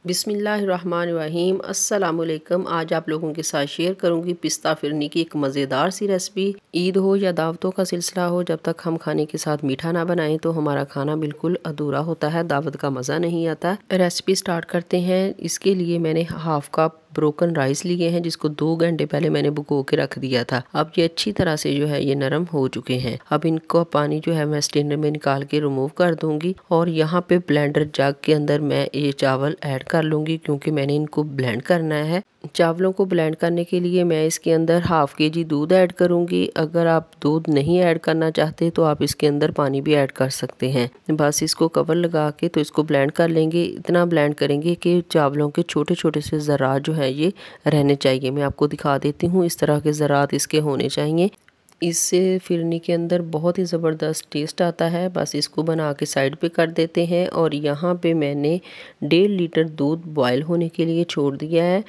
बिस्मिल्लाहिर्रहमानिर्रहीम अस्सलामुअलैकुम। आज आप लोगों के साथ शेयर करूंगी पिस्ता फिरनी की एक मज़ेदार सी रेसिपी। ईद हो या दावतों का सिलसिला हो, जब तक हम खाने के साथ मीठा ना बनाएं तो हमारा खाना बिल्कुल अधूरा होता है, दावत का मज़ा नहीं आता। रेसिपी स्टार्ट करते हैं। इसके लिए मैंने हाफ कप ब्रोकन राइस लिए हैं, जिसको 2 घंटे पहले मैंने भिगो के रख दिया था। अब ये अच्छी तरह से जो है ये नरम हो चुके हैं। अब इनको पानी जो है मैं स्ट्रेनर में निकाल के रिमूव कर दूंगी और यहाँ पे ब्लेंडर जग के अंदर मैं ये चावल ऐड कर लूंगी, क्योंकि मैंने इनको ब्लेंड करना है। चावलों को ब्लेंड करने के लिए मैं इसके अंदर हाफ केजी दूध ऐड करूंगी। अगर आप दूध नहीं ऐड करना चाहते तो आप इसके अंदर पानी भी ऐड कर सकते हैं। बस इसको कवर लगा के तो इसको ब्लेंड कर लेंगे। इतना ब्लेंड करेंगे कि चावलों के छोटे छोटे से ज़रात जो है ये रहने चाहिए। मैं आपको दिखा देती हूँ, इस तरह के ज़रात इसके होने चाहिए। इससे फिरनी के अंदर बहुत ही ज़बरदस्त टेस्ट आता है। बस इसको बना के साइड पे कर देते हैं। और यहाँ पे मैंने 1.5 लीटर दूध बॉयल होने के लिए छोड़ दिया है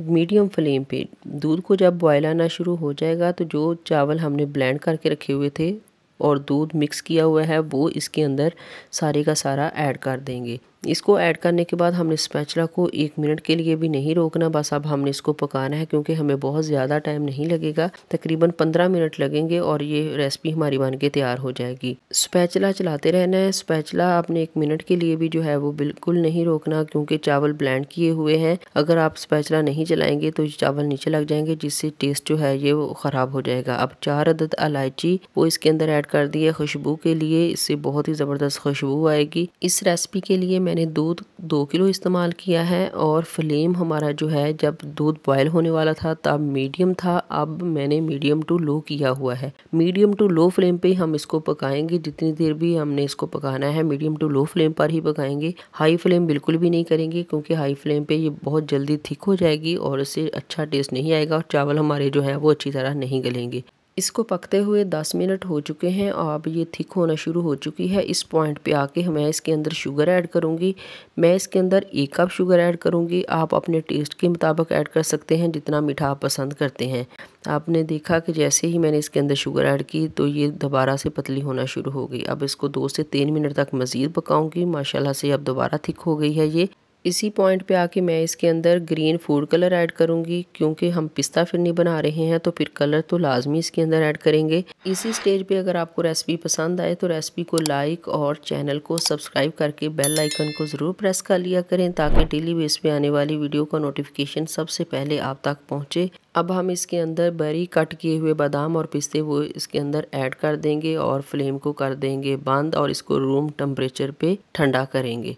मीडियम फ्लेम पे। दूध को जब बॉयल आना शुरू हो जाएगा तो जो चावल हमने ब्लेंड करके रखे हुए थे और दूध मिक्स किया हुआ है वो इसके अंदर सारे का सारा ऐड कर देंगे। इसको ऐड करने के बाद हमने स्पैचुला को 1 मिनट के लिए भी नहीं रोकना। बस अब हमने इसको पकाना है, क्योंकि हमें बहुत ज़्यादा टाइम नहीं लगेगा, तकरीबन 15 मिनट लगेंगे और ये रेसिपी हमारी बन के तैयार हो जाएगी। स्पैचुला चलाते रहना है। स्पैचुला आपने 1 मिनट के लिए भी जो है वो बिल्कुल नहीं रोकना, क्योंकि चावल ब्लेंड किए हुए हैं। अगर आप स्पैचुला नहीं चलाएंगे तो चावल नीचे लग जाएंगे, जिससे टेस्ट जो है ये वो ख़राब हो जाएगा। अब 4 अदद इलायची वो इसके अंदर ऐड कर दी है खुशबू के लिए। इससे बहुत ही ज़बरदस्त खुशबू आएगी। इस रेसिपी के लिए मैंने दूध 2 किलो इस्तेमाल किया है और फ्लेम हमारा जो है, जब दूध बॉयल होने वाला था तब मीडियम था, अब मैंने मीडियम टू लो किया हुआ है। मीडियम टू लो फ्लेम पे हम इसको पकाएंगे। जितनी देर भी हमने इसको पकाना है मीडियम टू लो फ्लेम पर ही पकाएंगे। हाई फ्लेम बिल्कुल भी नहीं करेंगे, क्योंकि हाई फ्लेम पे ये बहुत जल्दी थिक हो जाएगी और इससे अच्छा टेस्ट नहीं आएगा और चावल हमारे जो है वो अच्छी तरह नहीं गलेंगे। इसको पकते हुए 10 मिनट हो चुके हैं और अब ये थिक होना शुरू हो चुकी है। इस पॉइंट पे आके मैं इसके अंदर शुगर ऐड करूँगी। मैं इसके अंदर 1 कप शुगर ऐड करूँगी। आप अपने टेस्ट के मुताबिक ऐड कर सकते हैं, जितना मीठा आप पसंद करते हैं। आपने देखा कि जैसे ही मैंने इसके अंदर शुगर ऐड की तो ये दोबारा से पतली होना शुरू हो गई। अब इसको 2 से 3 मिनट तक मज़ीद पकाऊँगी। माशाल्लाह से अब दोबारा थिक हो गई है ये। इसी पॉइंट पे आके मैं इसके अंदर ग्रीन फूड कलर ऐड करूंगी, क्योंकि हम पिस्ता फिरनी बना रहे हैं तो फिर कलर तो लाजमी इसके अंदर ऐड करेंगे। इसी स्टेज पे अगर आपको रेसिपी पसंद आए तो रेसिपी को लाइक और चैनल को सब्सक्राइब करके बेल आइकन को ज़रूर प्रेस कर लिया करें, ताकि डेली बेस पे आने वाली वीडियो का नोटिफिकेशन सबसे पहले आप तक पहुँचे। अब हम इसके अंदर बरी कट किए हुए बादाम और पिस्ते वो इसके अंदर ऐड कर देंगे और फ्लेम को कर देंगे बंद और इसको रूम टेम्परेचर पे ठंडा करेंगे।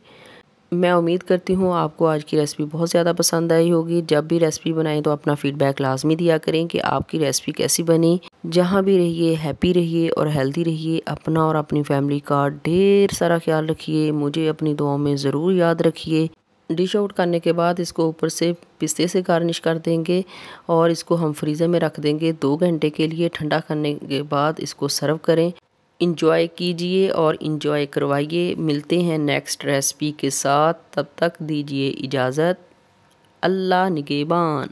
मैं उम्मीद करती हूँ आपको आज की रेसिपी बहुत ज़्यादा पसंद आई होगी। जब भी रेसिपी बनाएं तो अपना फीडबैक लाजमी दिया करें कि आपकी रेसिपी कैसी बनी। जहाँ भी रहिए हैप्पी रहिए और हेल्दी रहिए। अपना और अपनी फैमिली का ढेर सारा ख्याल रखिए। मुझे अपनी दुआओं में ज़रूर याद रखिए। डिश आउट करने के बाद इसको ऊपर से पिस्ते से गार्निश कर देंगे और इसको हम फ्रीज़र में रख देंगे 2 घंटे के लिए। ठंडा करने के बाद इसको सर्व करें। इंजॉय कीजिए और इंजॉय करवाइए। मिलते हैं नेक्स्ट रेसिपी के साथ, तब तक दीजिए इजाज़त। अल्लाह निगहबान।